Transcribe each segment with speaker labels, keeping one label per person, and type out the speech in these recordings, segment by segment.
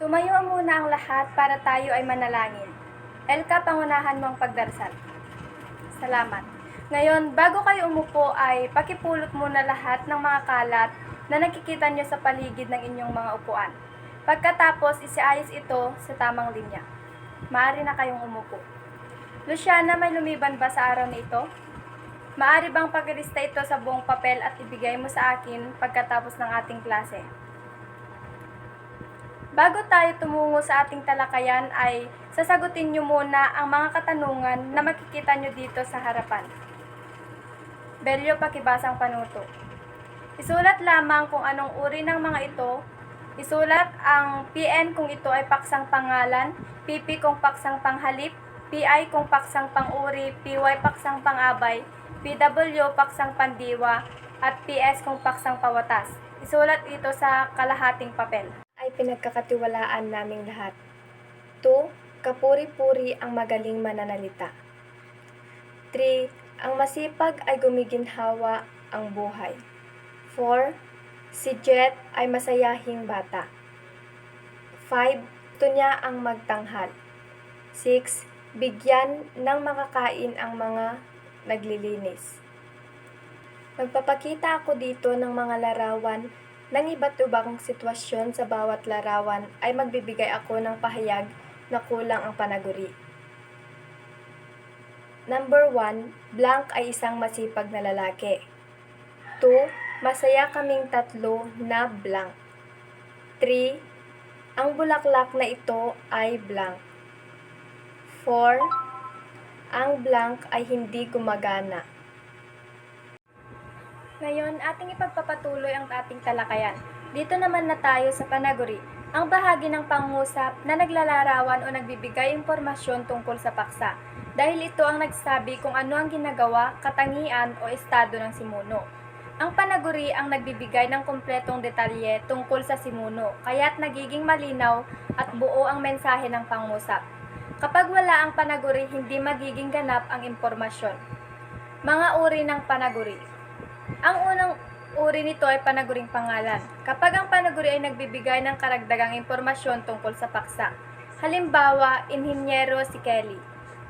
Speaker 1: Tumayo muna ang lahat para tayo ay manalangin. Elka, pangunahan mong pagdarasal. Salamat. Ngayon, bago kayo umupo ay pakipulot muna lahat ng mga kalat na nakikita nyo sa paligid ng inyong mga upuan. Pagkatapos, isiayos ito sa tamang linya. Maaari na kayong umupo. Luciana, may lumiban ba sa araw na ito? Maaari bang paglista ito sa buong papel at ibigay mo sa akin pagkatapos ng ating klase? Bago tayo tumungo sa ating talakayan ay sasagutin nyo muna ang mga katanungan na makikita nyo dito sa harapan. Belyo, pakibasang panuto. Isulat lamang kung anong uri ng mga ito. Isulat ang PN kung ito ay paksang pangalan, PP kung paksang panghalip, PI kung paksang panguri, PY paksang pangabay, PW paksang pandiwa, at PS kung paksang pawatas. Isulat ito sa kalahating papel. Ay pinagkakatiwalaan naming lahat. 2. Kapuri-puri ang magaling mananalita. 3. Ang masipag ay gumiginhawa ang buhay. 4. Si Jet ay masayahing bata. 5. Tunya ang magtanghal. 6. Bigyan ng makakain ang mga naglilinis. Magpapakita ako dito ng mga larawan ng iba't ibang sitwasyon. Sa bawat larawan ay magbibigay ako ng pahayag na kulang ang panaguri. Number 1, blank ay isang masipag na lalaki. 2, masaya kaming tatlo na blank. 3, ang bulaklak na ito ay blank. 4, ang blank ay hindi gumagana. Ngayon, ating ipagpapatuloy ang ating talakayan. Dito naman na tayo sa panaguri, ang bahagi ng pangusap na naglalarawan o nagbibigay impormasyon tungkol sa paksa, dahil ito ang nagsabi kung ano ang ginagawa, katangian o estado ng simuno. Ang panaguri ang nagbibigay ng kumpletong detalye tungkol sa simuno, kaya't nagiging malinaw at buo ang mensahe ng pangusap. Kapag wala ang panaguri, hindi magiging ganap ang impormasyon. Mga uri ng panaguri. Ang unang uri nito ay panaguring pangalan. Kapag ang panaguri ay nagbibigay ng karagdagang impormasyon tungkol sa paksa. Halimbawa, inhinyero si Kelly.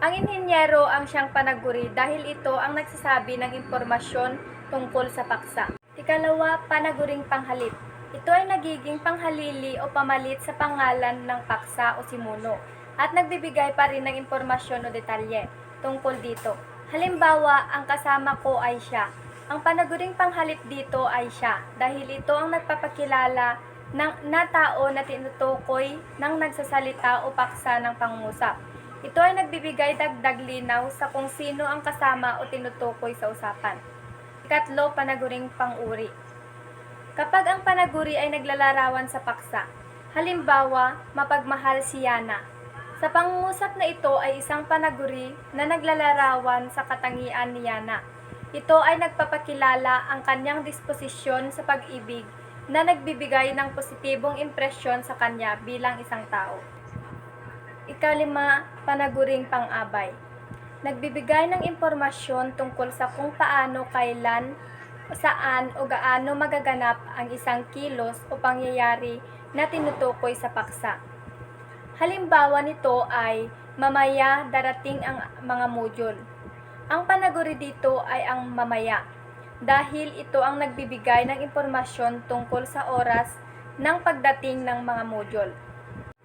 Speaker 1: Ang inhinyero ang siyang panaguri dahil ito ang nagsasabi ng impormasyon tungkol sa paksa. Ikalawa, panaguring panghalip. Ito ay nagiging panghalili o pamalit sa pangalan ng paksa o simuno at nagbibigay pa rin ng impormasyon o detalye tungkol dito. Halimbawa, ang kasama ko ay siya. Ang panaguring panghalip dito ay siya dahil ito ang nagpapakilala na tao na tinutukoy ng nagsasalita o paksa ng pangungusap. Ito ay nagbibigay dagdag linaw sa kung sino ang kasama o tinutukoy sa usapan. Ikatlo, panaguring panguri. Kapag ang panaguri ay naglalarawan sa paksa, halimbawa, mapagmahal si Yana. Sa pangungusap na ito ay isang panaguri na naglalarawan sa katangian ni Yana. Ito ay nagpapakilala ang kanyang disposisyon sa pag-ibig na nagbibigay ng positibong impresyon sa kanya bilang isang tao. Ikalima, panaguring pang-abay. Nagbibigay ng impormasyon tungkol sa kung paano, kailan, saan o gaano magaganap ang isang kilos o pangyayari na tinutukoy sa paksa. Halimbawa nito ay mamaya darating ang mga module. Ang panaguri dito ay ang mamaya dahil ito ang nagbibigay ng impormasyon tungkol sa oras ng pagdating ng mga module.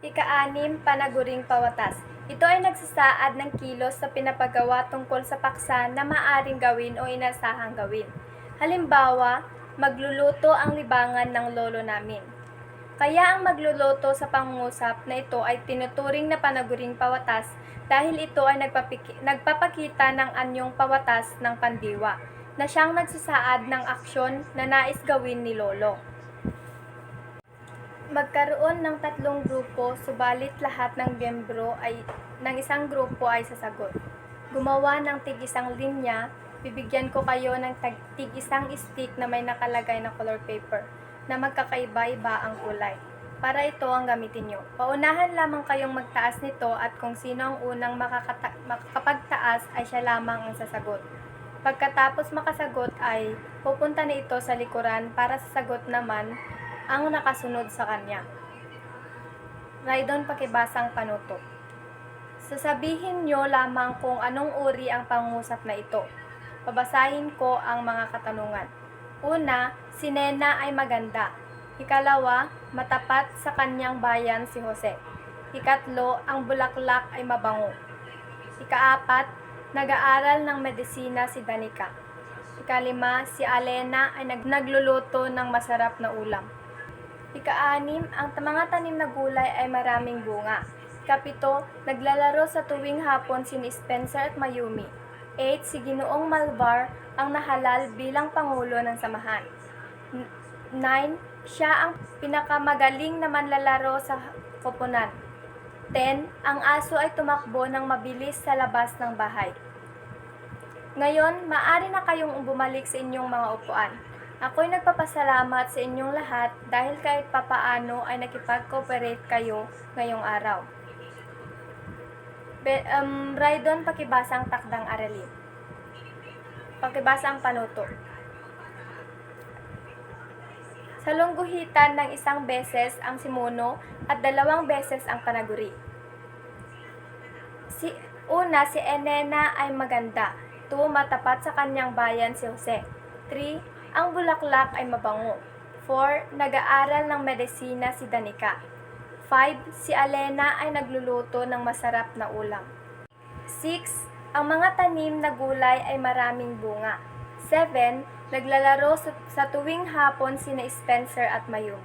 Speaker 1: Ika-6, panaguring pawatas. Ito ay nagsasaad ng kilos sa pinapagawa tungkol sa paksa na maaring gawin o inasahang gawin. Halimbawa, magluluto ang libangan ng lolo namin. Kaya ang magluluto sa pangungusap na ito ay tinuturing na panaguring pawatas dahil ito ay nagpapakita ng anyong pawatas ng pandiwa na siyang nagsasaad ng aksyon na nais gawin ni lolo. Magkaroon ng 3 grupo, subalit lahat ng miyembro ng isang grupo ay sasagot. Gumawa ng tig-isang linya, bibigyan ko kayo ng tig-isang stick na may nakalagay na color paper na magkakaiba-iba ang kulay. Para ito ang gamitin nyo. Paunahan lamang kayong magtaas nito at kung sino ang unang makakapagtaas ay siya lamang ang sasagot. Pagkatapos makasagot ay pupunta na ito sa likuran para sasagot naman ang nakasunod sa kanya. Raydon Pakibasang Panuto. Sasabihin nyo lamang kung anong uri ang pangungusap na ito. Babasahin ko ang mga katanungan. Una, si Nena ay maganda. Ikalawa, matapat sa kanyang bayan si Jose. Ikatlo, ang bulaklak ay mabango. Ikaapat, nag-aaral ng medisina si Danica. Ikalima, si Alena ay nagluluto ng masarap na ulam. Ika-anim, ang mga tanim na gulay ay maraming bunga. Ikapito, naglalaro sa tuwing hapon si Spencer at Mayumi. 8. Si Ginoong Malvar ang nahalal bilang Pangulo ng Samahan. 9. Siya ang pinakamagaling na manlalaro sa koponan. 10. Ang aso ay tumakbo ng mabilis sa labas ng bahay. Ngayon, maaari na kayong bumalik sa inyong mga upuan. Ako'y nagpapasalamat sa inyong lahat dahil kahit papaano ay nakipag-cooperate kayo ngayong araw. Raydon Pakibasang Takdang Aralin. Pakibasang Panuto. Sa lungguhitan ng 1 beses ang simuno at 2 beses ang panaguri. Una, si Enena ay maganda. 2. Matapat sa kanyang bayan si Jose. 3. Ang bulaklak ay mabango. 4. Nag-aaral ng medisina si Danica. 5. Si Alena ay nagluluto ng masarap na ulam. 6. Ang mga tanim na gulay ay maraming bunga. 7. Naglalaro sa tuwing hapon sina Spencer at Mayumi.